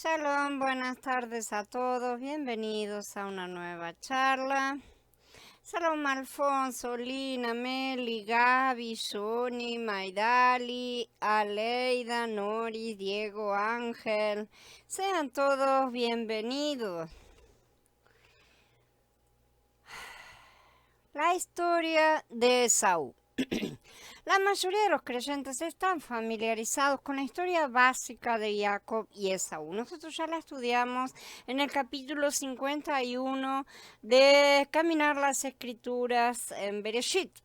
Shalom, buenas tardes a todos, bienvenidos a una nueva charla. Shalom Alfonso, Lina, Meli, Gaby, Johnny, Maidali, Aleida, Nori, Diego, Ángel, sean todos bienvenidos. La historia de Esaú. La mayoría de los creyentes están familiarizados con la historia básica de Jacob y Esaú. Nosotros ya la estudiamos en el capítulo 51 de Caminar las Escrituras en Bereshit.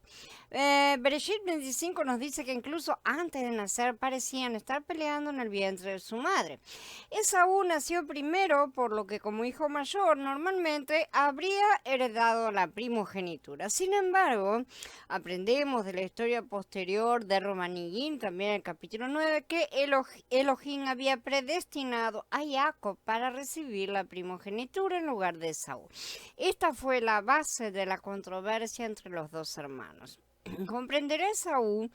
Bereshit 25 nos dice que incluso antes de nacer parecían estar peleando en el vientre de su madre. Esaú nació primero, por lo que como hijo mayor normalmente habría heredado la primogenitura. Sin embargo, aprendemos de la historia posterior de Romanillín, también en el capítulo 9, que Elohim había predestinado a Jacob para recibir la primogenitura en lugar de Esaú. Esta fue la base de la controversia entre los dos hermanos. Comprender a Esaú,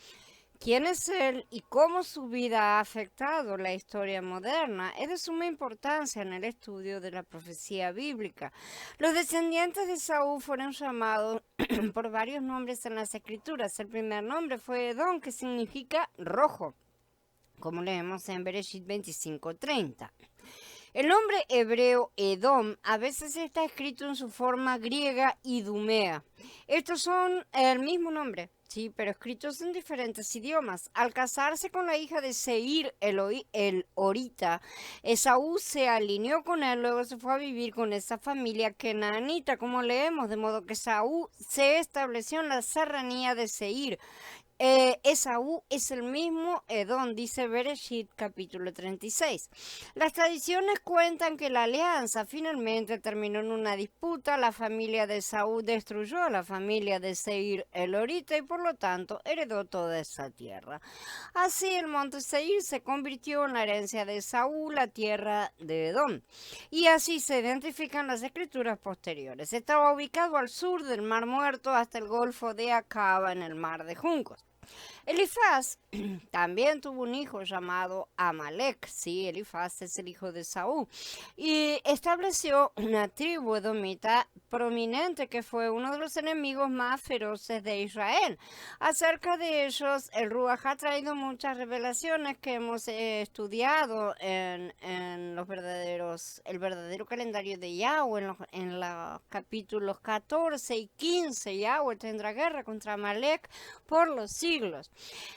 quién es él y cómo su vida ha afectado la historia moderna es de suma importancia en el estudio de la profecía bíblica. Los descendientes de Esaú fueron llamados por varios nombres en las escrituras. El primer nombre fue Edom, que significa rojo, como leemos en Bereshit 25:30. El nombre hebreo Edom a veces está escrito en su forma griega Idumea. Estos son el mismo nombre, sí, pero escritos en diferentes idiomas. Al casarse con la hija de Seir, el Horita, Esaú se alineó con él, luego se fue a vivir con esa familia canaanita, como leemos, de modo que Esaú se estableció en la serranía de Seir. Esaú es el mismo Edom, dice Bereshit capítulo 36. Las tradiciones cuentan que la alianza finalmente terminó en una disputa. La familia de Esaú destruyó a la familia de Seir el Horita y por lo tanto heredó toda esa tierra. Así el monte Seir se convirtió en la herencia de Esaú, la tierra de Edom. Y así se identifican las escrituras posteriores. Estaba ubicado al sur del Mar Muerto hasta el Golfo de Acaba en el Mar de Juncos. Elifaz también tuvo un hijo llamado Amalek, sí, Elifaz es el hijo de Esaú, y estableció una tribu edomita prominente que fue uno de los enemigos más feroces de Israel. Acerca de ellos, el Ruach ha traído muchas revelaciones que hemos estudiado en el verdadero calendario de Yahweh, en los capítulos 14 y 15. Yahweh tendrá guerra contra Amalek por los siglos.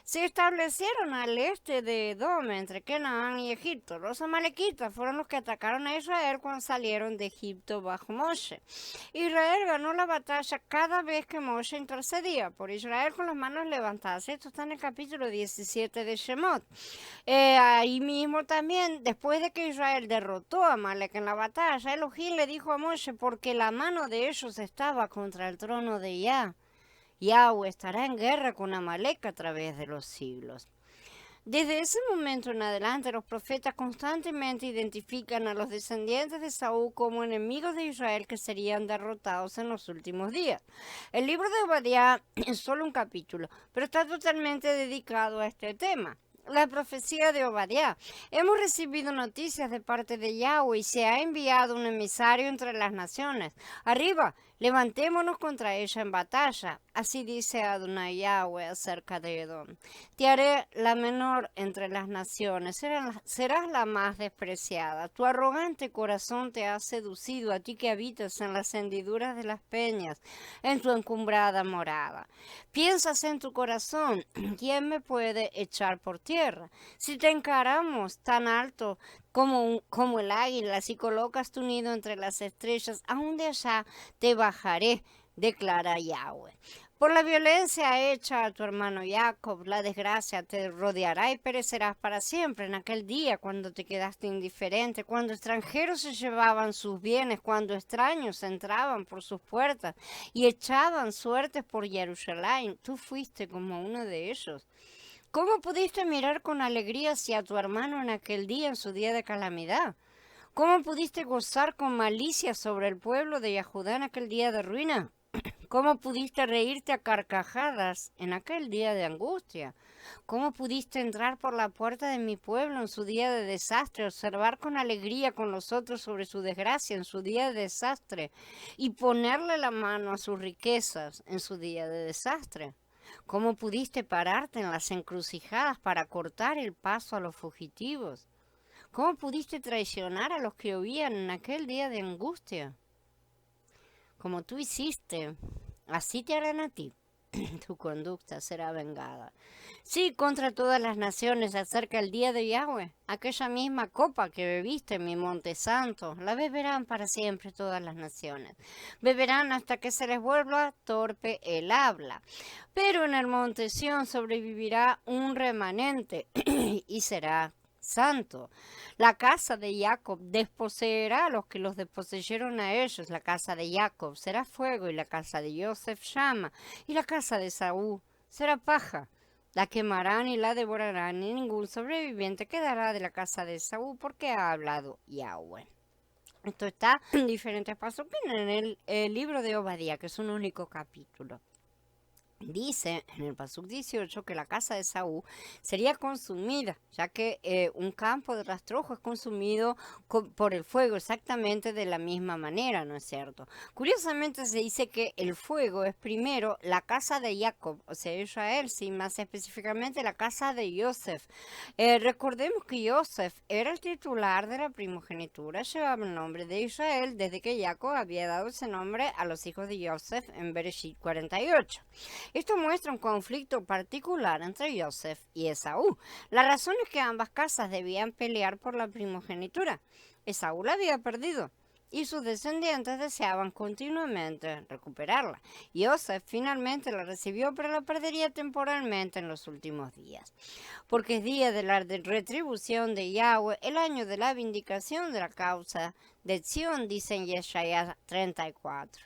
Se establecieron al este de Edom, entre Canaán y Egipto. Los amalequitas fueron los que atacaron a Israel cuando salieron de Egipto bajo Moshe. Israel ganó la batalla cada vez que Moshe intercedía por Israel con las manos levantadas. Esto está en el capítulo 17 de Shemot. Ahí mismo también, después de que Israel derrotó a Amalek en la batalla, Elohim le dijo a Moshe, porque la mano de ellos estaba contra el trono de Yah. Yahweh estará en guerra con Amalek a través de los siglos. Desde ese momento en adelante, los profetas constantemente identifican a los descendientes de Saúl como enemigos de Israel que serían derrotados en los últimos días. El libro de Obadiah es solo un capítulo, pero está totalmente dedicado a este tema. La profecía de Obadiah. Hemos recibido noticias de parte de Yahweh y se ha enviado un emisario entre las naciones. Arriba, levantémonos contra ella en batalla. Así dice Adonai Yahweh acerca de Edom. Te haré la menor entre las naciones, serás la más despreciada. Tu arrogante corazón te ha seducido, a ti que habitas en las hendiduras de las peñas, en tu encumbrada morada. Piensas en tu corazón, ¿quién me puede echar por tierra? Si te encaramos tan alto como el águila, si colocas tu nido entre las estrellas, aún de allá te bajaré, declara Yahweh. Por la violencia hecha a tu hermano Jacob, la desgracia te rodeará y perecerás para siempre. En aquel día, cuando te quedaste indiferente, cuando extranjeros se llevaban sus bienes, cuando extraños entraban por sus puertas y echaban suertes por Jerusalén, tú fuiste como uno de ellos. ¿Cómo pudiste mirar con alegría hacia tu hermano en aquel día, en su día de calamidad? ¿Cómo pudiste gozar con malicia sobre el pueblo de Yahudá en aquel día de ruina? ¿Cómo pudiste reírte a carcajadas en aquel día de angustia? ¿Cómo pudiste entrar por la puerta de mi pueblo en su día de desastre, observar con alegría con los otros sobre su desgracia en su día de desastre y ponerle la mano a sus riquezas en su día de desastre? ¿Cómo pudiste pararte en las encrucijadas para cortar el paso a los fugitivos? ¿Cómo pudiste traicionar a los que huían en aquel día de angustia? Como tú hiciste, así te harán a ti. Tu conducta será vengada. Sí, contra todas las naciones acerca el día de Yahweh. Aquella misma copa que bebiste en mi monte santo, la beberán para siempre todas las naciones. Beberán hasta que se les vuelva torpe el habla. Pero en el monte Sión sobrevivirá un remanente y será santo. La casa de Jacob desposeerá a los que los desposeyeron a ellos. La casa de Jacob será fuego y la casa de Joseph llama y la casa de Saúl será paja. La quemarán y la devorarán y ningún sobreviviente quedará de la casa de Saúl porque ha hablado Yahweh. Esto está en diferentes pasos en el libro de Obadía, que es un único capítulo. Dice en el Pasuk 18 que la casa de Saúl sería consumida, ya que un campo de rastrojo es consumido por el fuego exactamente de la misma manera, ¿no es cierto? Curiosamente se dice que el fuego es primero la casa de Jacob, o sea, Israel, sí, más específicamente la casa de Joseph. Recordemos que Joseph era el titular de la primogenitura, llevaba el nombre de Israel desde que Jacob había dado ese nombre a los hijos de Joseph en Bereshit 48. Esto muestra un conflicto particular entre Joseph y Esaú. La razón es que ambas casas debían pelear por la primogenitura. Esaú la había perdido y sus descendientes deseaban continuamente recuperarla. Joseph finalmente la recibió, pero la perdería temporalmente en los últimos días. Porque es día de la retribución de Yahweh, el año de la vindicación de la causa de Sión, dice en Yeshaya 34.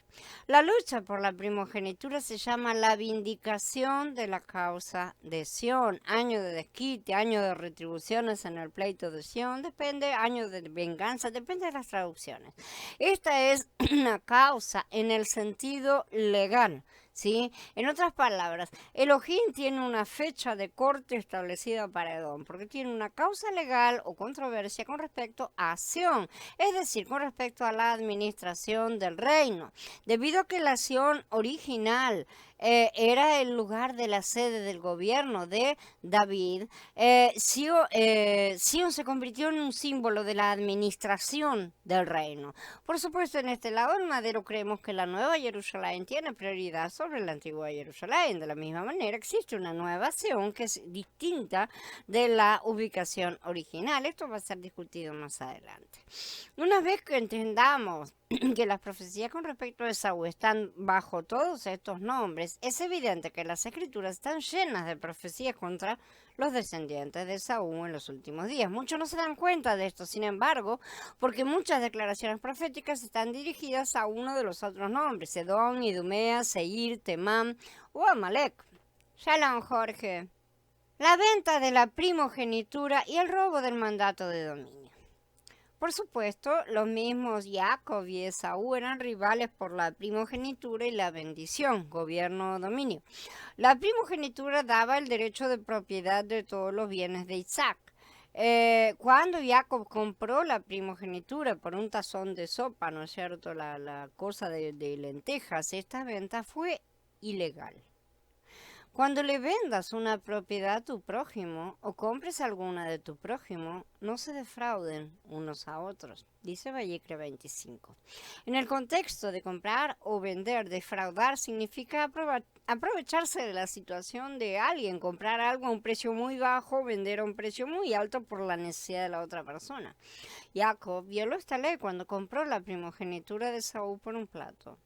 La lucha por la primogenitura se llama la vindicación de la causa de Sión. Año de desquite, año de retribuciones en el pleito de Sión, depende, año de venganza, depende de las traducciones. Esta es una causa en el sentido legal. ¿Sí? En otras palabras, Elohim tiene una fecha de corte establecida para Edom, porque tiene una causa legal o controversia con respecto a Sión, es decir, con respecto a la administración del reino. Debido a que la Sión original era el lugar de la sede del gobierno de David, Sión se convirtió en un símbolo de la administración del reino. Por supuesto, en este lado del madero creemos que la nueva Jerusalén tiene prioridad sobre la antigua Jerusalén. De la misma manera, existe una nueva Sión que es distinta de la ubicación original. Esto va a ser discutido más adelante. Una vez que entendamos que las profecías con respecto a Esaú están bajo todos estos nombres, es evidente que las escrituras están llenas de profecías contra los descendientes de Esaú en los últimos días. Muchos no se dan cuenta de esto, sin embargo, porque muchas declaraciones proféticas están dirigidas a uno de los otros nombres: Edom, Idumea, Seir, Temán o Amalek. Shalom, Jorge. La venta de la primogenitura y el robo del mandato de dominio. Por supuesto, los mismos Jacob y Esaú eran rivales por la primogenitura y la bendición, gobierno o dominio. La primogenitura daba el derecho de propiedad de todos los bienes de Isaac. Cuando Jacob compró la primogenitura por un tazón de sopa, ¿no es cierto?, la cosa de lentejas, esta venta fue ilegal. Cuando le vendas una propiedad a tu prójimo o compres alguna de tu prójimo, no se defrauden unos a otros, dice Vallecre 25. En el contexto de comprar o vender, defraudar significa aprovecharse de la situación de alguien, comprar algo a un precio muy bajo, vender a un precio muy alto por la necesidad de la otra persona. Jacob violó esta ley cuando compró la primogenitura de Saúl por un plato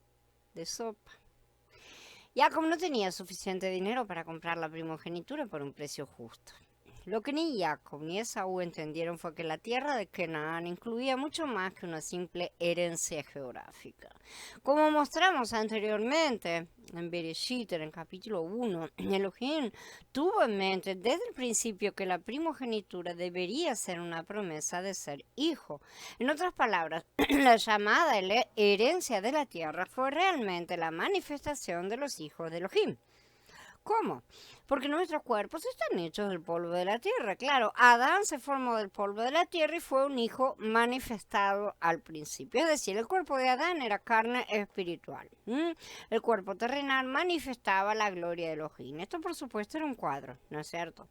de sopa. Jacob no tenía suficiente dinero para comprar la primogenitura por un precio justo. Lo que ni Jacob ni Esaú entendieron fue que la tierra de Canaán incluía mucho más que una simple herencia geográfica. Como mostramos anteriormente en Bereshit, en el capítulo 1, Elohim tuvo en mente desde el principio que la primogenitura debería ser una promesa de ser hijo. En otras palabras, la llamada herencia de la tierra fue realmente la manifestación de los hijos de Elohim. ¿Cómo? Porque nuestros cuerpos están hechos del polvo de la tierra. Claro, Adán se formó del polvo de la tierra y fue un hijo manifestado al principio. Es decir, el cuerpo de Adán era carne espiritual. El cuerpo terrenal manifestaba la gloria de Elohim. Esto, por supuesto, era un cuadro, ¿no es cierto?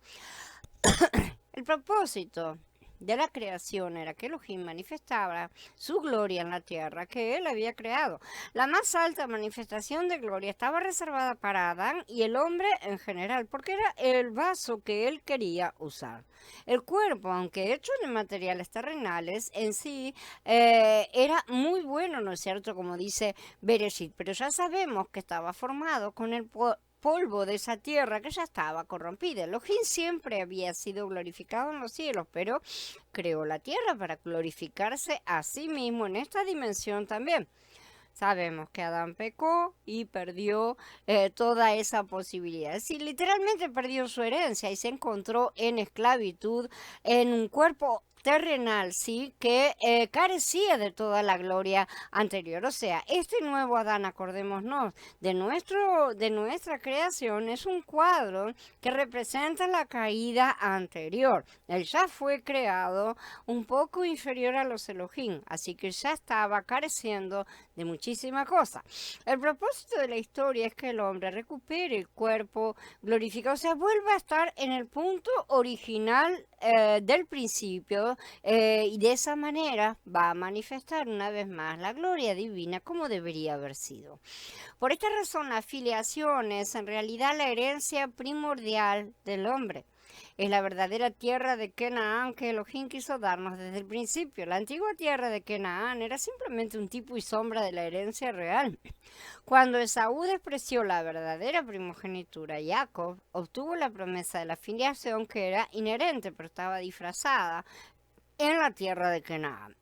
El propósito de la creación era que Elohim manifestaba su gloria en la tierra que él había creado. La más alta manifestación de gloria estaba reservada para Adán y el hombre en general, porque era el vaso que él quería usar. El cuerpo, aunque hecho de materiales terrenales, en sí era muy bueno, ¿no es cierto? Como dice Bereshit, pero ya sabemos que estaba formado con el polvo de esa tierra que ya estaba corrompida. Elohim siempre había sido glorificado en los cielos, pero creó la tierra para glorificarse a sí mismo en esta dimensión también. Sabemos que Adán pecó y perdió toda esa posibilidad. Es decir, literalmente perdió su herencia y se encontró en esclavitud en un cuerpo terrenal, sí, que carecía de toda la gloria anterior. O sea, este nuevo Adán, acordémonos, de nuestra creación, es un cuadro que representa la caída anterior. Él ya fue creado un poco inferior a los Elohim, así que ya estaba careciendo de muchísimas cosas. El propósito de la historia es que el hombre recupere el cuerpo glorificado, o sea, vuelva a estar en el punto original del principio y de esa manera va a manifestar una vez más la gloria divina como debería haber sido. Por esta razón, la filiación es en realidad la herencia primordial del hombre. Es la verdadera tierra de Canaán que Elohim quiso darnos desde el principio. La antigua tierra de Canaán era simplemente un tipo y sombra de la herencia real. Cuando Esaú despreció la verdadera primogenitura, Jacob obtuvo la promesa de la filiación que era inherente, pero estaba disfrazada en la tierra de Canaán.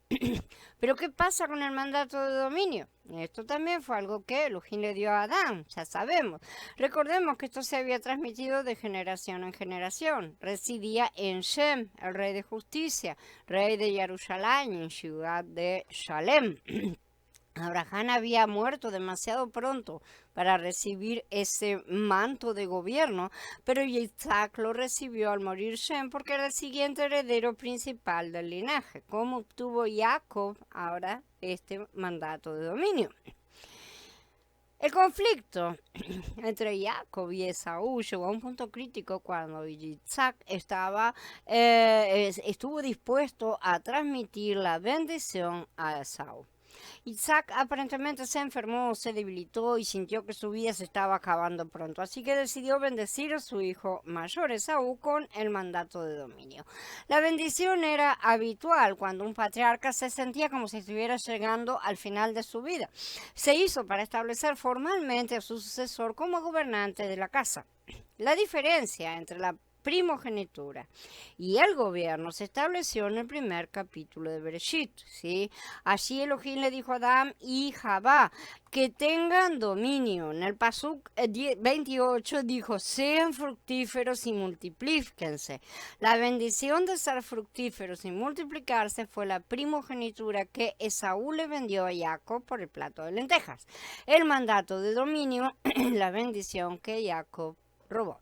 Pero ¿qué pasa con el mandato de dominio? Esto también fue algo que Elohim le dio a Adán, ya sabemos. Recordemos que esto se había transmitido de generación en generación. Residía en Shem, el rey de justicia, rey de Jerusalén, en ciudad de Shalem. Abraham había muerto demasiado pronto para recibir ese manto de gobierno, pero Isaac lo recibió al morir Shem porque era el siguiente heredero principal del linaje. ¿Cómo obtuvo Jacob ahora este mandato de dominio? El conflicto entre Jacob y Esaú llegó a un punto crítico cuando Isaac estuvo dispuesto a transmitir la bendición a Esaú. Isaac aparentemente se enfermó, se debilitó y sintió que su vida se estaba acabando pronto, así que decidió bendecir a su hijo mayor Esaú con el mandato de dominio. La bendición era habitual cuando un patriarca se sentía como si estuviera llegando al final de su vida. Se hizo para establecer formalmente a su sucesor como gobernante de la casa. La diferencia entre la primogenitura y el gobierno se estableció en el primer capítulo de Bereshit, ¿sí? Allí Elohim le dijo a Adán y Javá que tengan dominio. En el Pasuk 28 dijo, sean fructíferos y multiplíquense. La bendición de ser fructíferos y multiplicarse fue la primogenitura que Esaú le vendió a Jacob por el plato de lentejas. El mandato de dominio, la bendición que Jacob robó.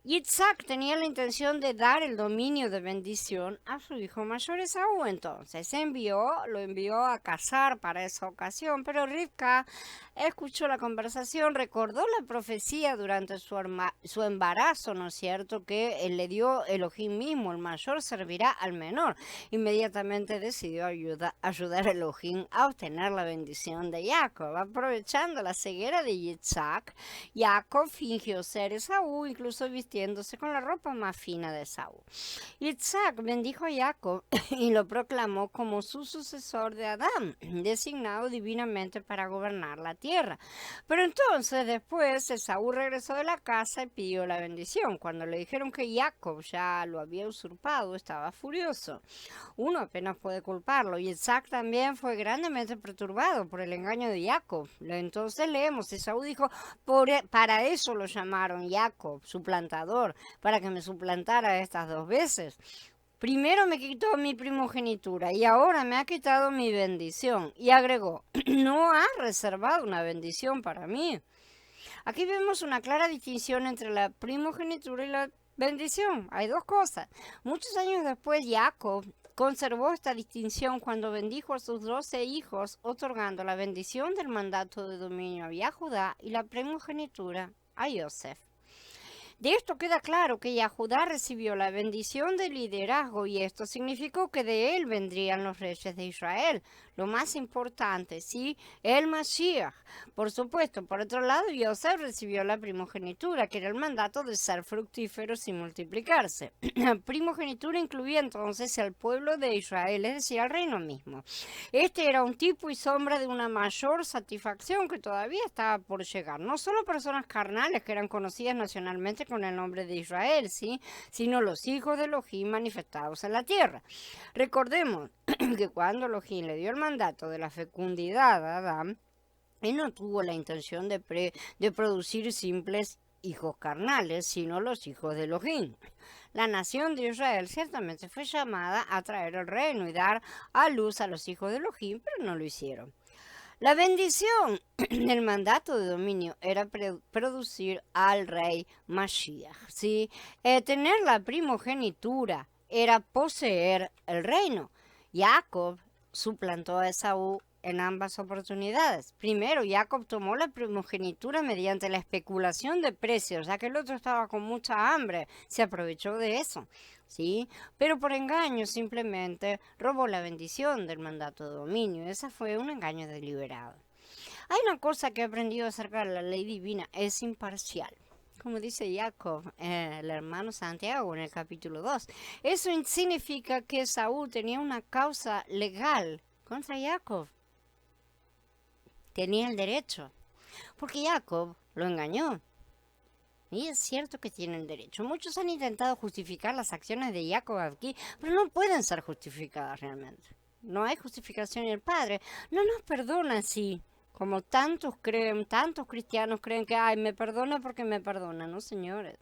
Isaac tenía la intención de dar el dominio de bendición a su hijo mayor Esaú, entonces lo envió a cazar para esa ocasión, pero Rivka escuchó la conversación, recordó la profecía durante su embarazo, ¿no es cierto?, que le dio Elohim mismo, el mayor servirá al menor. Inmediatamente decidió ayudar a Elohim a obtener la bendición de Jacob. Aprovechando la ceguera de Isaac, Jacob fingió ser Esaú, incluso vistiéndose con la ropa más fina de Esaú. Isaac bendijo a Jacob y lo proclamó como su sucesor de Adán, designado divinamente para gobernar la tierra. tierra. Pero entonces después Esaú regresó de la casa y pidió la bendición. Cuando le dijeron que Jacob ya lo había usurpado, estaba furioso. Uno apenas puede culparlo. Y Isaac también fue grandemente perturbado por el engaño de Jacob. Entonces leemos, Esaú dijo, para eso lo llamaron Jacob, suplantador, para que me suplantara estas 2 veces. Primero me quitó mi primogenitura y ahora me ha quitado mi bendición. Y agregó, no ha reservado una bendición para mí. Aquí vemos una clara distinción entre la primogenitura y la bendición. Hay 2 cosas. Muchos años después, Jacob conservó esta distinción cuando bendijo a sus 12 hijos, otorgando la bendición del mandato de dominio a Judá y la primogenitura a Yosef. De esto queda claro que Judá recibió la bendición del liderazgo y esto significó que de él vendrían los reyes de Israel. Lo más importante, ¿sí? El Mashiach. Por supuesto, por otro lado, Yosef recibió la primogenitura, que era el mandato de ser fructíferos y multiplicarse. La primogenitura incluía entonces al pueblo de Israel, es decir, al reino mismo. Este era un tipo y sombra de una mayor satisfacción que todavía estaba por llegar. No solo personas carnales que eran conocidas nacionalmente con el nombre de Israel, ¿sí? Sino los hijos de Elohim manifestados en la tierra. Recordemos que cuando Elohim le dio el mandato de la fecundidad a Adán, él no tuvo la intención de producir simples hijos carnales, sino los hijos de Elohim. La nación de Israel ciertamente fue llamada a traer el reino y dar a luz a los hijos de Elohim, pero no lo hicieron. La bendición del mandato de dominio era producir al rey Mashiach, ¿sí? Tener la primogenitura era poseer el reino. Jacob suplantó a Esaú en ambas oportunidades. Primero, Jacob tomó la primogenitura mediante la especulación de precios, ya que el otro estaba con mucha hambre, se aprovechó de eso, ¿sí? Pero por engaño simplemente robó la bendición del mandato de dominio. Ese fue un engaño deliberado. Hay una cosa que he aprendido acerca de la ley divina, es imparcial. Como dice Jacob, el hermano Santiago en el capítulo 2. Eso significa que Saúl tenía una causa legal contra Jacob. Tenía el derecho, porque Jacob lo engañó. Y es cierto que tiene el derecho. Muchos han intentado justificar las acciones de Jacob aquí, pero no pueden ser justificadas realmente. No hay justificación y el Padre no nos perdona así, como tantos creen, tantos cristianos creen que, ay, me perdona porque me perdona. No, señores.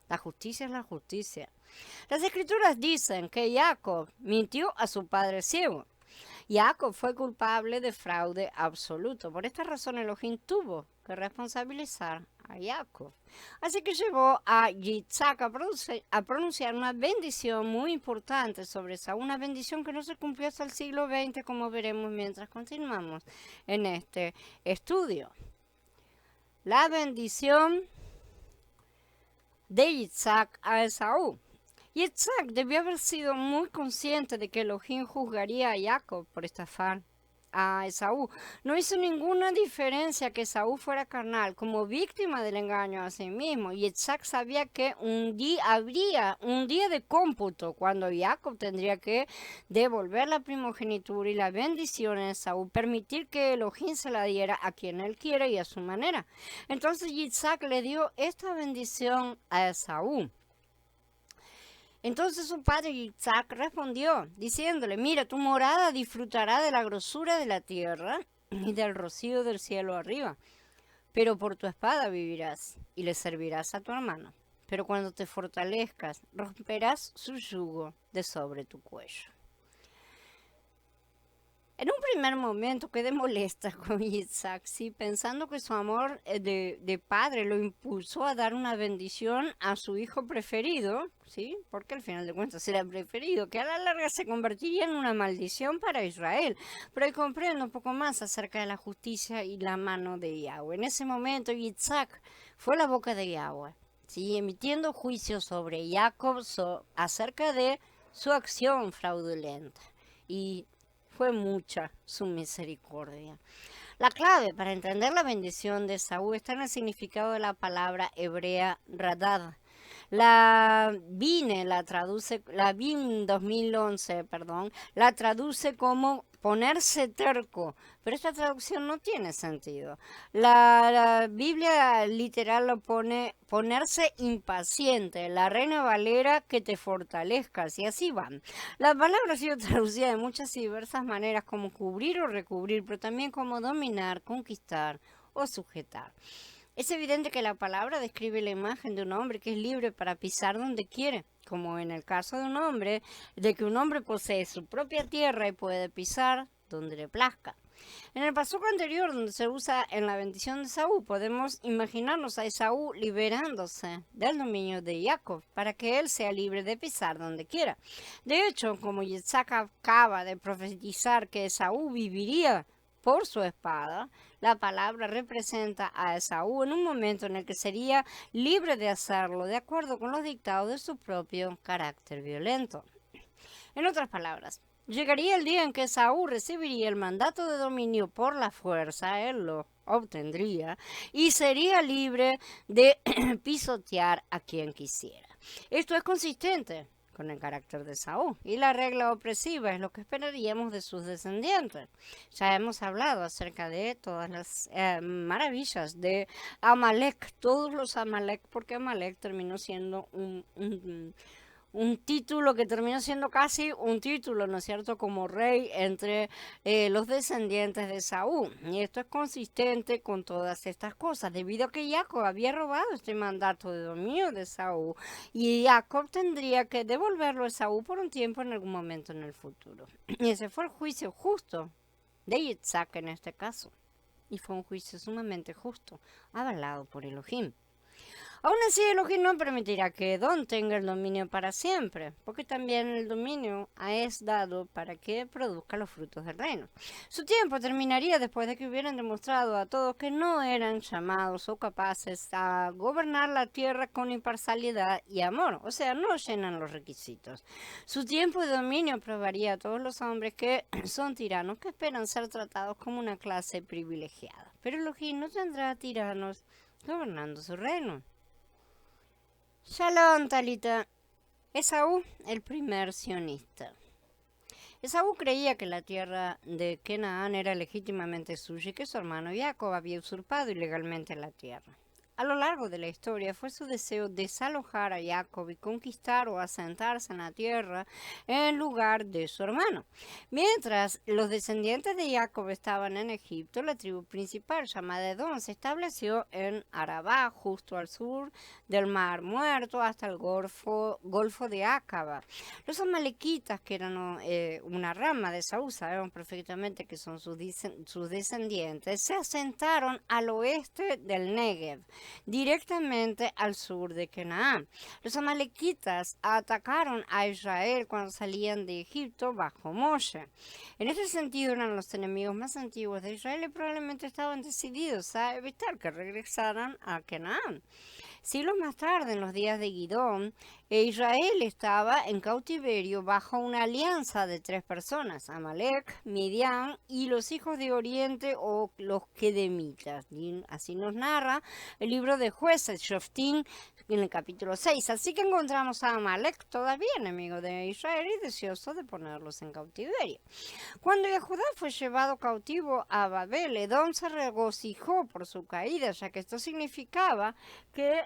La justicia es la justicia. Las Escrituras dicen que Jacob mintió a su padre ciego. Jacob fue culpable de fraude absoluto. Por esta razón Elohim tuvo que responsabilizar a Jacob. Así que llevó a Yitzhak a pronunciar una bendición muy importante sobre esa, una bendición que no se cumplió hasta el siglo XX, como veremos mientras continuamos en este estudio. La bendición de Yitzhak a Esaú. Yitzhak debió haber sido muy consciente de que Elohim juzgaría a Jacob por estafar a Esaú. No hizo ninguna diferencia que Esaú fuera carnal como víctima del engaño a sí mismo. Yitzhak sabía que habría un día de cómputo cuando Jacob tendría que devolver la primogenitura y la bendición a Esaú, permitir que Elohim se la diera a quien él quiere y a su manera. Entonces Yitzhak le dio esta bendición a Esaú. Entonces su padre Yitzhak respondió, diciéndole, mira, tu morada disfrutará de la grosura de la tierra y del rocío del cielo arriba, pero por tu espada vivirás y le servirás a tu hermano. Pero cuando te fortalezcas, romperás su yugo de sobre tu cuello. En un primer momento quedé molesta con Yitzhak, ¿sí? Pensando que su amor de padre lo impulsó a dar una bendición a su hijo preferido, ¿sí? Porque al final de cuentas era preferido, que a la larga se convertiría en una maldición para Israel. Pero ahí comprendo un poco más acerca de la justicia y la mano de Yahweh. En ese momento Yitzhak fue la boca de Yahweh, ¿sí? Emitiendo juicio sobre Jacob acerca de su acción fraudulenta. Y fue mucha su misericordia. La clave para entender la bendición de Esaú está en el significado de la palabra hebrea radad. La BIM 2011, perdón, la traduce como ponerse terco, pero esta traducción no tiene sentido. La Biblia literal lo pone ponerse impaciente, la Reina Valera que te fortalezcas, y así van. La palabra ha sido traducida de muchas y diversas maneras, como cubrir o recubrir, pero también como dominar, conquistar o sujetar. Es evidente que la palabra describe la imagen de un hombre que es libre para pisar donde quiere, como en el caso de un hombre, de que un hombre posee su propia tierra y puede pisar donde le plazca. En el pasaje anterior, donde se usa en la bendición de Esaú, podemos imaginarnos a Esaú liberándose del dominio de Jacob para que él sea libre de pisar donde quiera. De hecho, como Yitzhak acaba de profetizar que Esaú viviría por su espada, la palabra representa a Esaú en un momento en el que sería libre de hacerlo de acuerdo con los dictados de su propio carácter violento. En otras palabras, llegaría el día en que Esaú recibiría el mandato de dominio por la fuerza, él lo obtendría, y sería libre de pisotear a quien quisiera. Esto es consistente con el carácter de Saúl, y la regla opresiva es lo que esperaríamos de sus descendientes. Ya hemos hablado acerca de todas las maravillas de Amalek, todos los Amalek, porque Amalek terminó siendo un título que terminó siendo casi un título, ¿no es cierto?, como rey entre los descendientes de Saúl. Y esto es consistente con todas estas cosas, debido a que Jacob había robado este mandato de dominio de Saúl, y Jacob tendría que devolverlo a Saúl por un tiempo en algún momento en el futuro. Y ese fue el juicio justo de Yitzhak en este caso. Y fue un juicio sumamente justo, avalado por Elohim. Aún así, Elohim no permitirá que Edom tenga el dominio para siempre, porque también el dominio es dado para que produzca los frutos del reino. Su tiempo terminaría después de que hubieran demostrado a todos que no eran llamados o capaces a gobernar la tierra con imparcialidad y amor, o sea, no llenan los requisitos. Su tiempo de dominio probaría a todos los hombres que son tiranos, que esperan ser tratados como una clase privilegiada. Pero Elohim no tendrá tiranos gobernando su reino. Shalom, Talita. Esaú, el primer sionista. Esaú creía que la tierra de Canaán era legítimamente suya y que su hermano Jacob había usurpado ilegalmente la tierra. A lo largo de la historia fue su deseo desalojar a Jacob y conquistar o asentarse en la tierra en lugar de su hermano. Mientras los descendientes de Jacob estaban en Egipto, la tribu principal llamada Edom se estableció en Arabá, justo al sur del Mar Muerto, hasta el Golfo de Acaba. Los amalequitas, que eran una rama de Saúl, sabemos perfectamente que son sus descendientes, se asentaron al oeste del Negev, directamente al sur de Canaán. Los amalequitas atacaron a Israel cuando salían de Egipto bajo Moshe. En este sentido eran los enemigos más antiguos de Israel y probablemente estaban decididos a evitar que regresaran a Canaán. Siglos más tarde, en los días de Gidón, Israel estaba en cautiverio bajo una alianza de 3 personas, Amalek, Midian y los hijos de Oriente o los Kedemitas. Y así nos narra el libro de Jueces, Shoftim, en el capítulo 6. Así que encontramos a Amalek todavía enemigo de Israel y deseoso de ponerlos en cautiverio. Cuando Judá fue llevado cautivo a Babel, Edom se regocijó por su caída, ya que esto significaba que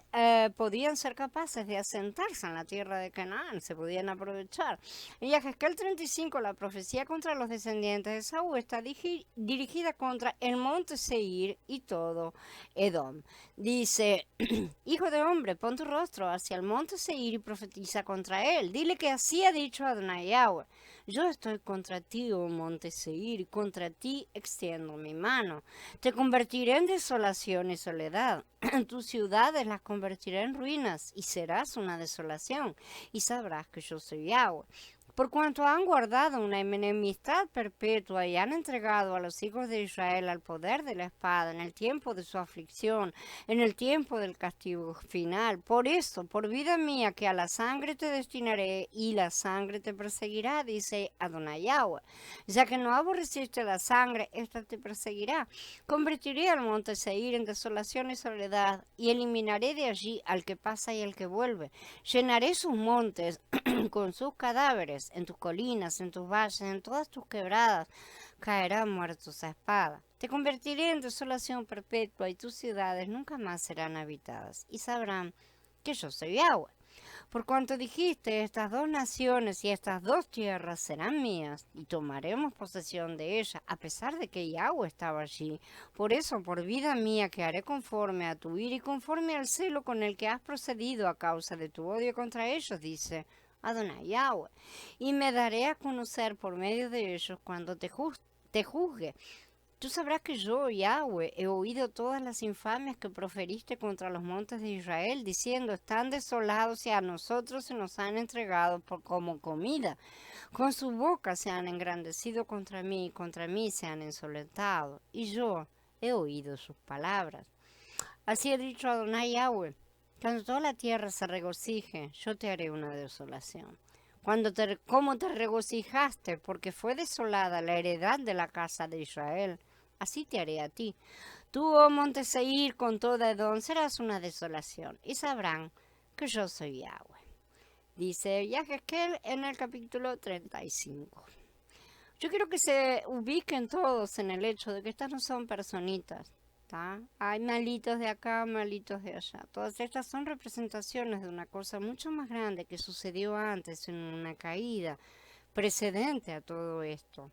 podían ser capaces de asentarse en la tierra de Canaán, se podían aprovechar. En Yahezkel 35, la profecía contra los descendientes de Saúl está dirigida contra el monte Seir y todo Edom. Dice, hijo de hombre, pon tu rostro hacia el monte Seir y profetiza contra él. Dile que así ha dicho Adonai Yahweh. Yo estoy contra ti, oh monte Seir, y contra ti extiendo mi mano. Te convertiré en desolación y soledad. Tus ciudades las convertiré en ruinas y serás una desolación. Y sabrás que yo soy Yahweh. por cuanto han guardado una enemistad perpetua y han entregado a los hijos de Israel al poder de la espada en el tiempo de su aflicción, en el tiempo del castigo final. Por eso, por vida mía, que a la sangre te destinaré y la sangre te perseguirá, dice Adonai Yahweh. Ya que no aborreciste la sangre, esta te perseguirá. Convertiré al monte Seir en desolación y soledad, y eliminaré de allí al que pasa y al que vuelve. Llenaré sus montes con sus cadáveres, en tus colinas, en tus valles, en todas tus quebradas, caerán muertos a espada. Te convertiré en desolación perpetua y tus ciudades nunca más serán habitadas, y sabrán que yo soy Yahweh. Por cuanto dijiste, estas dos naciones y estas dos tierras serán mías, y tomaremos posesión de ellas, a pesar de que Yahweh estaba allí. Por eso, por vida mía, que haré conforme a tu ira y conforme al celo con el que has procedido a causa de tu odio contra ellos, dice Adonai Yahweh, y me daré a conocer por medio de ellos cuando te juzgue. Tú sabrás que yo, Yahweh, he oído todas las infamias que proferiste contra los montes de Israel, diciendo, están desolados y a nosotros se nos han entregado como comida. Con su boca se han engrandecido contra mí y contra mí se han insolentado. Y yo he oído sus palabras. Así ha dicho Adonai Yahweh, cuando toda la tierra se regocije, yo te haré una desolación. Como te regocijaste, porque fue desolada la heredad de la casa de Israel, así te haré a ti. Tú, oh monte Seir, con toda Edom, serás una desolación, y sabrán que yo soy Yahweh. Dice Yahezkel en el capítulo 35. Yo quiero que se ubiquen todos en el hecho de que estas no son personitas. Hay malitos de acá, malitos de allá. Todas estas son representaciones de una cosa mucho más grande que sucedió antes, en una caída precedente a todo esto.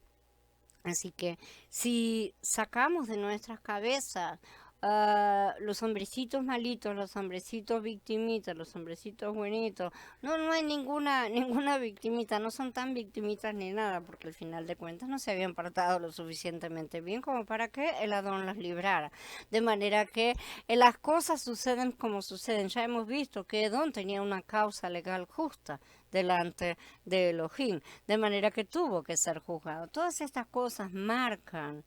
Así que si sacamos de nuestras cabezas los hombrecitos malitos, los hombrecitos victimitas, los hombrecitos buenitos, no hay ninguna victimita, no son tan victimitas ni nada, porque al final de cuentas no se habían portado lo suficientemente bien como para que el Adón las librara. De manera que las cosas suceden como suceden. Ya hemos visto que Edom tenía una causa legal justa delante de Elohim, de manera que tuvo que ser juzgado. Todas estas cosas marcan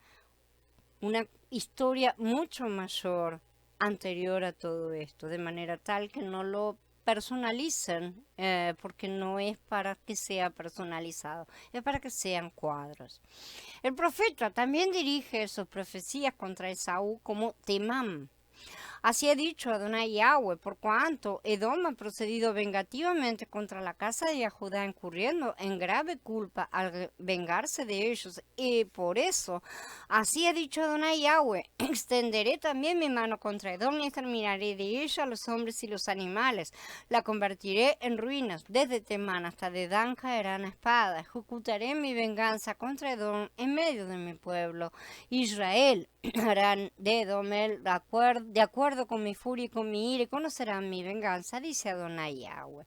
una historia mucho mayor anterior a todo esto, de manera tal que no lo personalicen, porque no es para que sea personalizado, es para que sean cuadros. El profeta también dirige sus profecías contra Esaú como Temán. Así ha dicho Adonai Yahweh, por cuanto Edom ha procedido vengativamente contra la casa de Judá, incurriendo en grave culpa al vengarse de ellos. Y por eso, así ha dicho Adonai Yahweh, extenderé también mi mano contra Edom y exterminaré de ella a los hombres y los animales. La convertiré en ruinas, desde Temán hasta Dedán caerán a espada. Ejecutaré mi venganza contra Edom en medio de mi pueblo. Israel harán de Edom de acuerdo con mi furia y con mi ira, y conocerán mi venganza, dice Adonai Yahweh.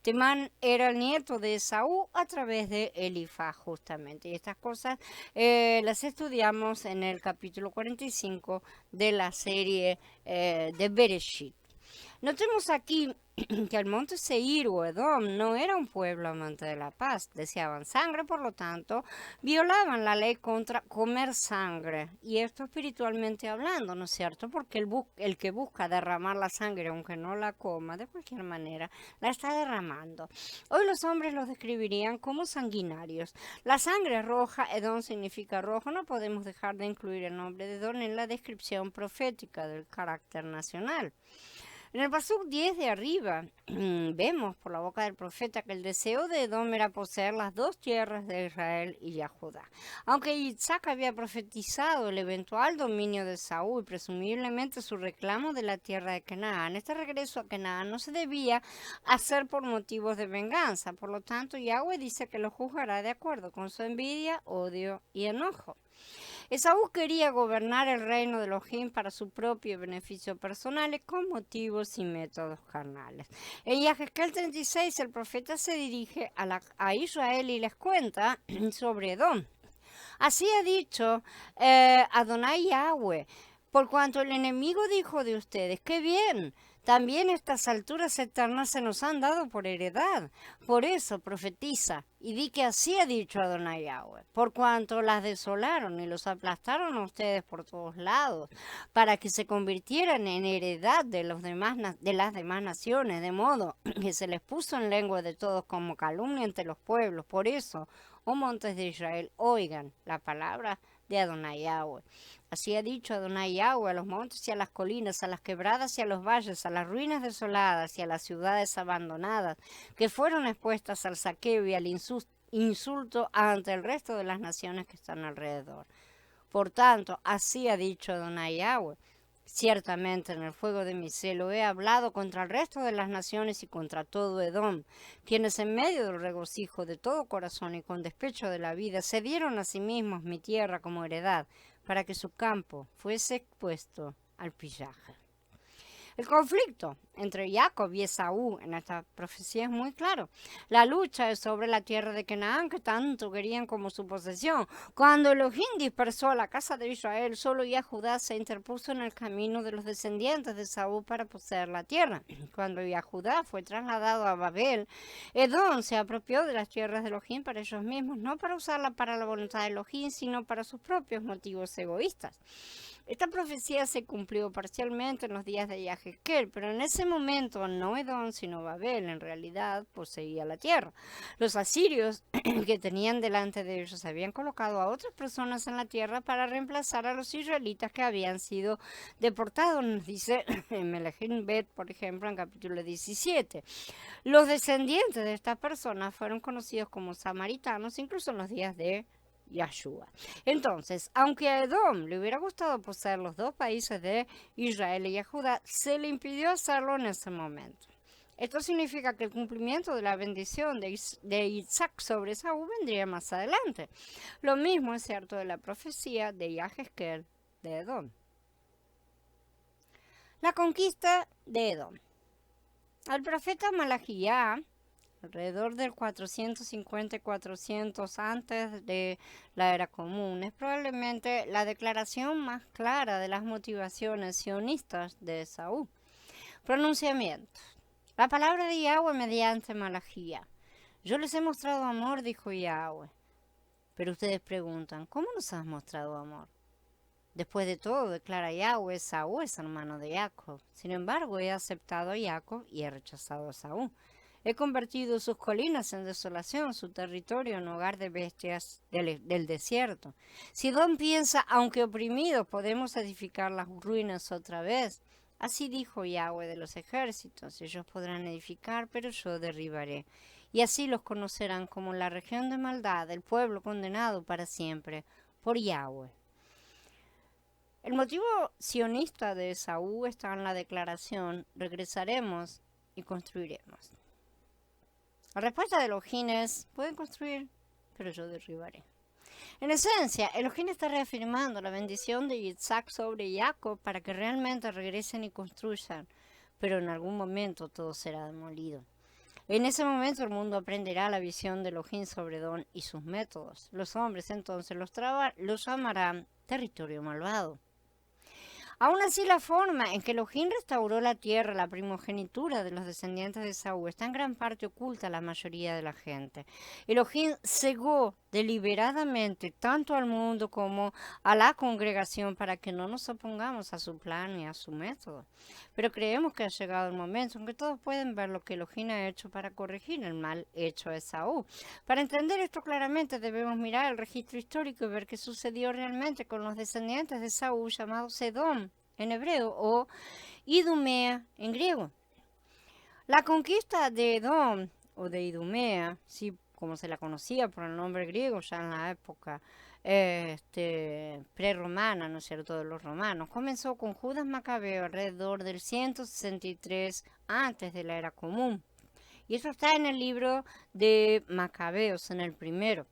Temán era el nieto de Esaú a través de Elifaz, justamente. Y estas cosas las estudiamos en el capítulo 45 de la serie de Bereshit. Notemos aquí que el monte Seir o Edom no era un pueblo amante de la paz, deseaban sangre, por lo tanto, violaban la ley contra comer sangre, y esto espiritualmente hablando, ¿no es cierto? Porque el que busca derramar la sangre, aunque no la coma, de cualquier manera, la está derramando. Hoy los hombres los describirían como sanguinarios. La sangre roja, Edom significa rojo, no podemos dejar de incluir el nombre de Edom en la descripción profética del carácter nacional. En el Pasuk 10 de arriba vemos por la boca del profeta que el deseo de Edom era poseer las dos tierras de Israel y Judá. Aunque Isaac había profetizado el eventual dominio de Saúl y presumiblemente su reclamo de la tierra de Canaán, este regreso a Canaán no se debía hacer por motivos de venganza. Por lo tanto, Yahweh dice que lo juzgará de acuerdo con su envidia, odio y enojo. Esaú quería gobernar el reino de Elohim para su propio beneficio personal con motivos y métodos carnales. En Yahezkel 36 el profeta se dirige a Israel y les cuenta sobre Edom. Así ha dicho Adonai Yahweh, por cuanto el enemigo dijo de ustedes, qué bien, También estas alturas eternas se nos han dado por heredad. Por eso profetiza y di que así ha dicho Adonai Yahweh, por cuanto las desolaron y los aplastaron a ustedes por todos lados, para que se convirtieran en heredad de las demás naciones, de modo que se les puso en lengua de todos como calumnia entre los pueblos. Por eso, oh montes de Israel, oigan la palabra de Adonai Yahweh. Así ha dicho Adonai Yahweh a los montes y a las colinas, a las quebradas y a los valles, a las ruinas desoladas y a las ciudades abandonadas, que fueron expuestas al saqueo y al insulto ante el resto de las naciones que están alrededor. Por tanto, así ha dicho Adonai Yahweh. Ciertamente en el fuego de mi celo he hablado contra el resto de las naciones y contra todo Edom, quienes en medio del regocijo de todo corazón y con despecho de la vida se dieron a sí mismos mi tierra como heredad, para que su campo fuese expuesto al pillaje. El conflicto entre Jacob y Esaú en esta profecía es muy claro. La lucha es sobre la tierra de Canaán que tanto querían como su posesión. Cuando Elohim dispersó a la casa de Israel, solo Judá se interpuso en el camino de los descendientes de Esaú para poseer la tierra. Cuando Judá fue trasladado a Babel, Edom se apropió de las tierras de Elohim para ellos mismos, no para usarla para la voluntad de Elohim, sino para sus propios motivos egoístas. Esta profecía se cumplió parcialmente en los días de Yahezkel, pero en ese momento no Edom, sino Babel, en realidad poseía la tierra. Los asirios que tenían delante de ellos habían colocado a otras personas en la tierra para reemplazar a los israelitas que habían sido deportados, nos dice Melechim Bet, por ejemplo, en capítulo 17. Los descendientes de estas personas fueron conocidos como samaritanos, incluso en los días de Yahshua. Entonces, aunque a Edom le hubiera gustado poseer los dos países de Israel y Judá, se le impidió hacerlo en ese momento. Esto significa que el cumplimiento de la bendición de Isaac sobre Esaú vendría más adelante. Lo mismo es cierto de la profecía de Yahezkel de Edom. La conquista de Edom. Al profeta Malachía, alrededor del 450 y 400 antes de la era común, es probablemente la declaración más clara de las motivaciones sionistas de Esaú. Pronunciamiento. La palabra de Yahweh mediante Malachía. Yo les he mostrado amor, dijo Yahweh. Pero ustedes preguntan, ¿cómo nos has mostrado amor? Después de todo, declara Yahweh, Esaú es hermano de Jacob. Sin embargo, he aceptado a Jacob y he rechazado a Esaú. He convertido sus colinas en desolación, su territorio en hogar de bestias del desierto. Si Edom piensa, aunque oprimidos, podemos edificar las ruinas otra vez. Así dijo Yahweh de los ejércitos, ellos podrán edificar, pero yo derribaré. Y así los conocerán como la región de maldad, el pueblo condenado para siempre, por Yahweh. El motivo sionista de Esaú está en la declaración, regresaremos y construiremos. La respuesta de Elohim es, pueden construir, pero yo derribaré. En esencia, Elohim está reafirmando la bendición de Isaac sobre Jacob para que realmente regresen y construyan, pero en algún momento todo será demolido. En ese momento el mundo aprenderá la visión de Elohim sobre Edom y sus métodos. Los hombres entonces los llamarán territorio malvado. Aún así, la forma en que Elohim restauró la tierra, la primogenitura de los descendientes de Esaú, está en gran parte oculta a la mayoría de la gente. Elohim cegó deliberadamente tanto al mundo como a la congregación para que no nos opongamos a su plan ni a su método. Pero creemos que ha llegado el momento en que todos pueden ver lo que Elohim ha hecho para corregir el mal hecho a Esaú. Para entender esto claramente debemos mirar el registro histórico y ver qué sucedió realmente con los descendientes de Esaú llamados Edom en hebreo o Idumea en griego. La conquista de Edom o de Idumea, sí, como se la conocía por el nombre griego ya en la época prerromana, ¿no es cierto?, de los romanos, comenzó con Judas Macabeo alrededor del 163 antes de la era común. Y eso está en el libro de Macabeos, en el primero.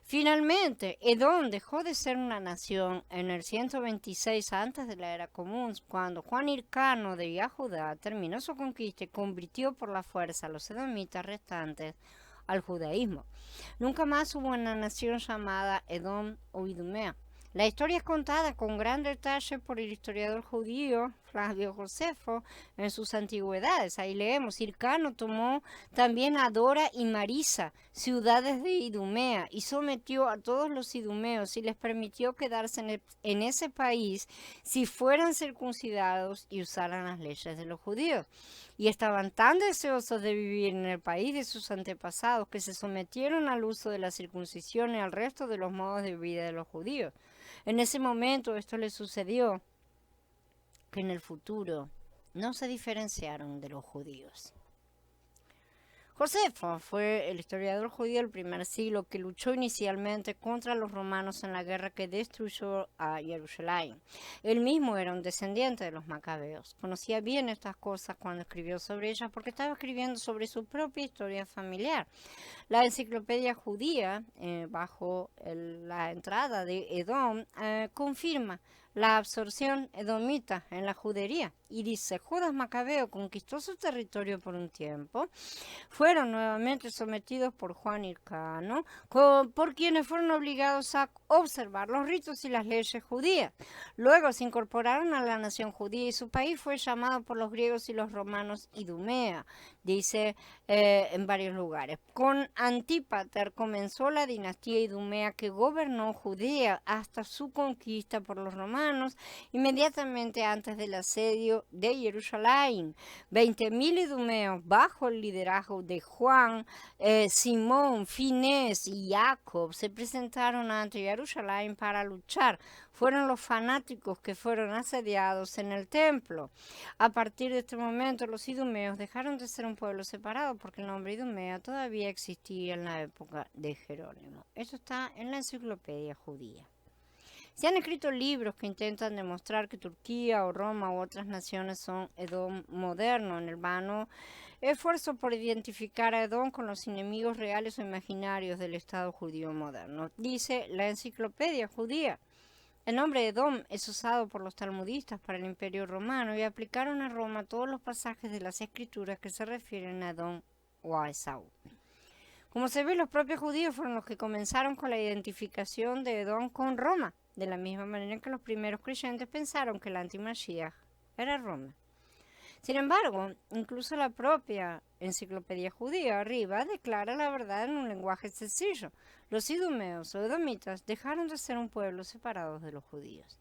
Finalmente, Edom dejó de ser una nación en el 126 antes de la era común, cuando Juan Hircano de Yahudá terminó su conquista y convirtió por la fuerza a los edomitas restantes al judaísmo. Nunca más hubo una nación llamada Edom o Idumea. La historia es contada con gran detalle por el historiador judío Flavio Josefo en sus antigüedades. Ahí leemos, Hircano tomó también a Dora y Marisa, ciudades de Idumea, y sometió a todos los idumeos y les permitió quedarse en ese país si fueran circuncidados y usaran las leyes de los judíos. Y estaban tan deseosos de vivir en el país de sus antepasados que se sometieron al uso de la circuncisión y al resto de los modos de vida de los judíos. En ese momento esto les sucedió que en el futuro no se diferenciaron de los judíos. Josefo fue el historiador judío del primer siglo que luchó inicialmente contra los romanos en la guerra que destruyó a Jerusalén. Él mismo era un descendiente de los macabeos. Conocía bien estas cosas cuando escribió sobre ellas porque estaba escribiendo sobre su propia historia familiar. La enciclopedia judía, bajo la entrada de Edom, confirma la absorción edomita en la judería y dice, Judas Macabeo conquistó su territorio por un tiempo, fueron nuevamente sometidos por Juan Hircano, por quienes fueron obligados a observar los ritos y las leyes judías. Luego se incorporaron a la nación judía y su país fue llamado por los griegos y los romanos Idumea, dice en varios lugares. Con Antípater comenzó la dinastía idumea que gobernó Judea hasta su conquista por los romanos inmediatamente antes del asedio de Jerusalén. 20.000 idumeos bajo el liderazgo de Juan, Simón, Finés y Jacob se presentaron ante Jerusalén para luchar. Fueron los fanáticos que fueron asediados en el templo. A partir de este momento los idumeos dejaron de ser un pueblo separado porque el nombre Idumea todavía existía en la época de Jerónimo. Eso está en la enciclopedia judía. Se han escrito libros que intentan demostrar que Turquía o Roma u otras naciones son Edom moderno, en el vano esfuerzo por identificar a Edom con los enemigos reales o imaginarios del Estado judío moderno. Dice la enciclopedia judía. El nombre Edom es usado por los talmudistas para el Imperio Romano y aplicaron a Roma todos los pasajes de las escrituras que se refieren a Edom o a Esaú. Como se ve, los propios judíos fueron los que comenzaron con la identificación de Edom con Roma, de la misma manera que los primeros creyentes pensaron que el anti-Mashiach era Roma. Sin embargo, incluso la propia enciclopedia judía arriba declara la verdad en un lenguaje sencillo. Los idumeos o edomitas dejaron de ser un pueblo separado de los judíos.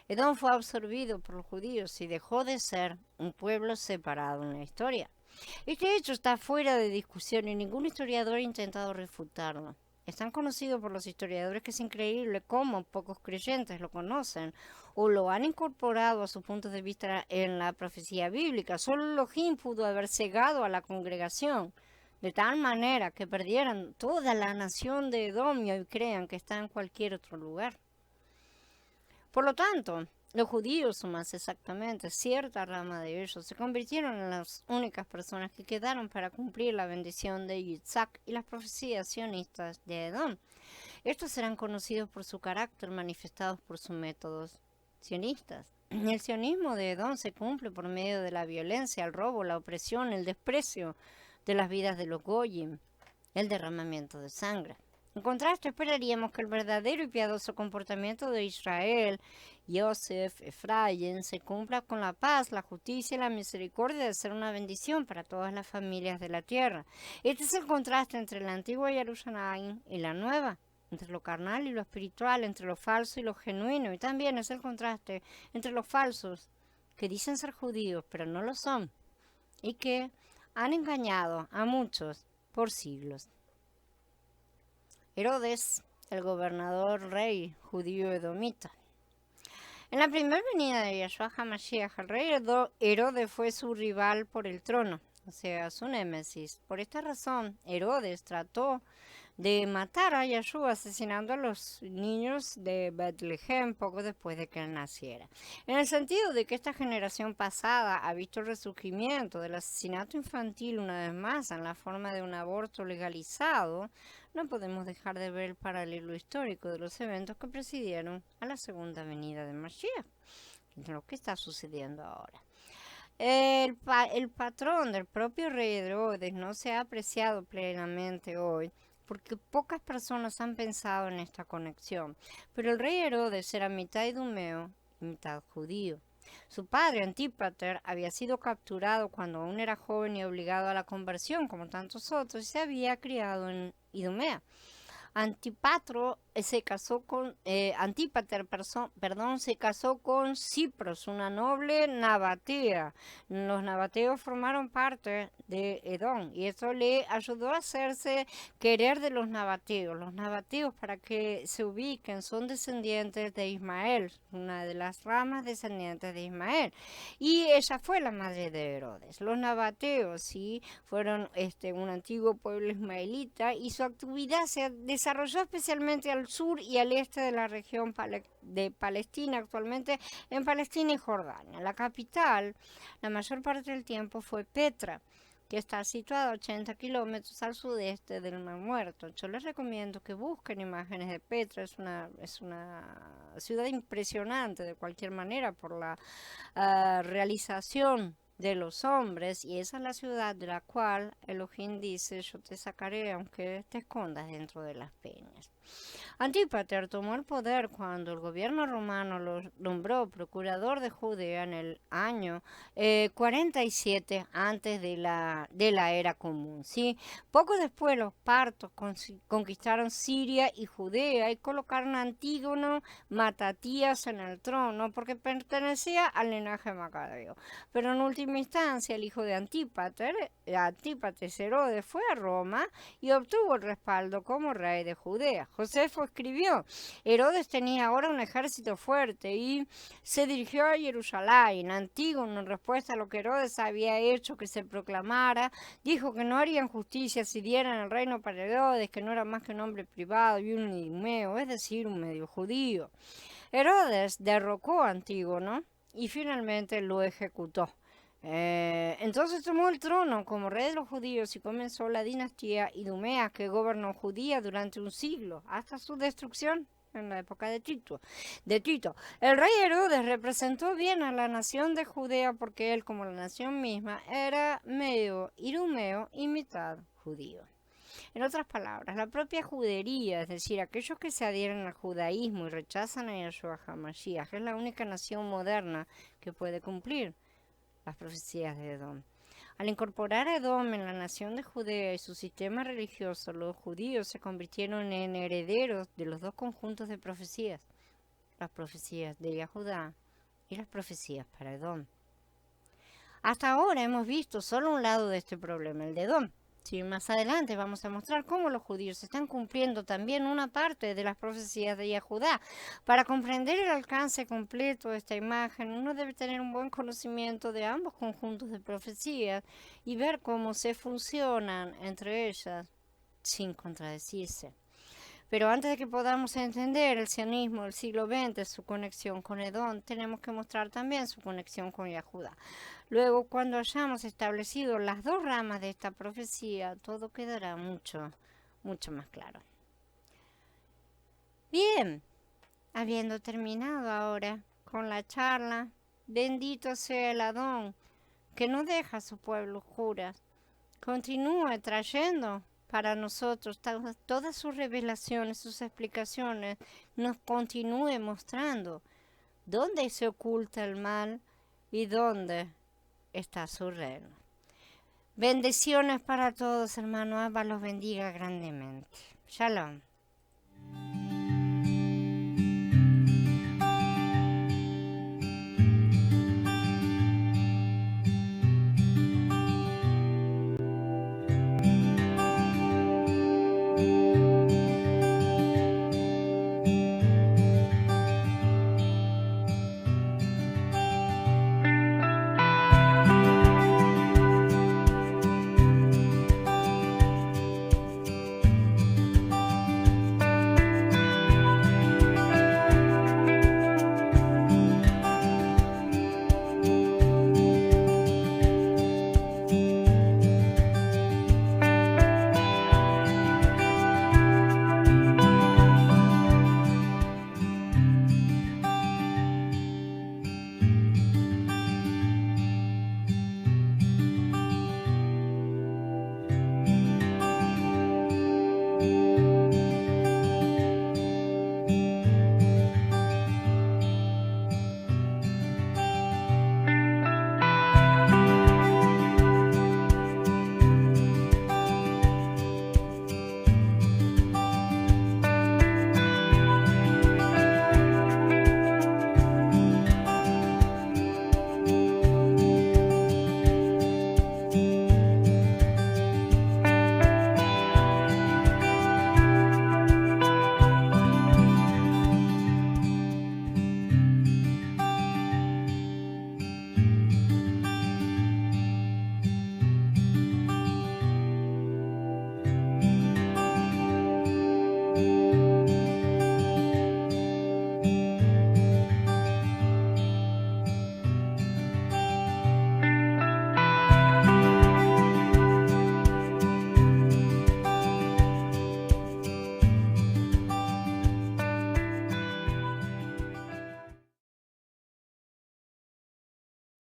Edom fue absorbido por los judíos y dejó de ser un pueblo separado en la historia. Este hecho está fuera de discusión y ningún historiador ha intentado refutarlo. Es tan conocido por los historiadores que es increíble cómo pocos creyentes lo conocen o lo han incorporado a su punto de vista en la profecía bíblica. Solo Elohim pudo haber cegado a la congregación de tal manera que perdieran toda la nación de Edom y hoy crean que está en cualquier otro lugar. Por lo tanto, los judíos, o más exactamente, cierta rama de ellos, se convirtieron en las únicas personas que quedaron para cumplir la bendición de Yitzhak y las profecías sionistas de Edom. Estos serán conocidos por su carácter, manifestados por sus métodos sionistas. El sionismo de Edom se cumple por medio de la violencia, el robo, la opresión, el desprecio de las vidas de los goyim, el derramamiento de sangre. En contraste, esperaríamos que el verdadero y piadoso comportamiento de Israel, Yosef, Efraín, se cumpla con la paz, la justicia y la misericordia de ser una bendición para todas las familias de la tierra. Este es el contraste entre la antigua Jerusalén y la nueva, entre lo carnal y lo espiritual, entre lo falso y lo genuino, y también es el contraste entre los falsos, que dicen ser judíos, pero no lo son, y que han engañado a muchos por siglos. Herodes, el gobernador rey judío edomita. En la primera venida de Yahshua HaMashiach, el rey Herodes fue su rival por el trono, o sea, su némesis. Por esta razón, Herodes trató de matar a Yahshua asesinando a los niños de Betlehem poco después de que él naciera. En el sentido de que esta generación pasada ha visto el resurgimiento del asesinato infantil una vez más en la forma de un aborto legalizado, no podemos dejar de ver el paralelo histórico de los eventos que presidieron a la segunda venida de Mashiach, lo que está sucediendo ahora. El patrón del propio rey Herodes no se ha apreciado plenamente hoy, porque pocas personas han pensado en esta conexión. Pero el rey Herodes era mitad idumeo mitad judío. Su padre, Antípater, había sido capturado cuando aún era joven y obligado a la conversión, como tantos otros, y se había criado en Idumea. Antípater se casó con Cipros, una noble nabatea. Los nabateos formaron parte de Edom y eso le ayudó a hacerse querer de los nabateos. Los nabateos, para que se ubiquen, son descendientes de Ismael, una de las ramas descendientes de Ismael. Y ella fue la madre de Herodes. Los nabateos, sí, fueron un antiguo pueblo ismaelita y su actividad se desarrolló especialmente al sur y al este de la región de Palestina, actualmente en Palestina y Jordania. La capital, la mayor parte del tiempo, fue Petra, que está situada a 80 kilómetros al sudeste del Mar Muerto. Yo les recomiendo que busquen imágenes de Petra, es una ciudad impresionante de cualquier manera por la realización de los hombres, y esa es la ciudad de la cual Elohim dice: yo te sacaré aunque te escondas dentro de las peñas. Antípater tomó el poder cuando el gobierno romano lo nombró procurador de Judea en el año 47 antes de la era común. ¿Sí? Poco después los partos conquistaron Siria y Judea y colocaron a Antígono Matatías en el trono porque pertenecía al linaje macabeo. Pero en última instancia el hijo de Antípater, Herodes, fue a Roma y obtuvo el respaldo como rey de Judea. Josefo escribió: Herodes tenía ahora un ejército fuerte y se dirigió a Jerusalén. Antígono, en respuesta a lo que Herodes había hecho que se proclamara, dijo que no harían justicia si dieran el reino para Herodes, que no era más que un hombre privado y un idumeo, es decir, un medio judío. Herodes derrocó a Antígono y finalmente lo ejecutó. Entonces tomó el trono como rey de los judíos y comenzó la dinastía idumea que gobernó Judía durante un siglo hasta su destrucción en la época de Tito. El rey Herodes representó bien a la nación de Judea porque él, como la nación misma, era medio idumeo y mitad judío. En otras palabras, la propia judería, es decir, aquellos que se adhieren al judaísmo y rechazan a Yeshua HaMashiach, es la única nación moderna que puede cumplir las profecías de Edom. Al incorporar a Edom en la nación de Judea y su sistema religioso, los judíos se convirtieron en herederos de los dos conjuntos de profecías, las profecías de Yahudá y las profecías para Edom. Hasta ahora hemos visto solo un lado de este problema, el de Edom. Sí, más adelante vamos a mostrar cómo los judíos están cumpliendo también una parte de las profecías de Yahudá. Para comprender el alcance completo de esta imagen, uno debe tener un buen conocimiento de ambos conjuntos de profecías y ver cómo se funcionan entre ellas sin contradecirse. Pero antes de que podamos entender el sionismo del siglo XX, su conexión con Edom, tenemos que mostrar también su conexión con Yahudá. Luego, cuando hayamos establecido las dos ramas de esta profecía, todo quedará mucho más claro. Bien, habiendo terminado ahora con la charla, bendito sea el Adón, que no deja a su pueblo oscuras, continúa trayendo para nosotros todas sus revelaciones, sus explicaciones, nos continúe mostrando dónde se oculta el mal y dónde está su reino. Bendiciones para todos, hermano. Abba los bendiga grandemente. Shalom.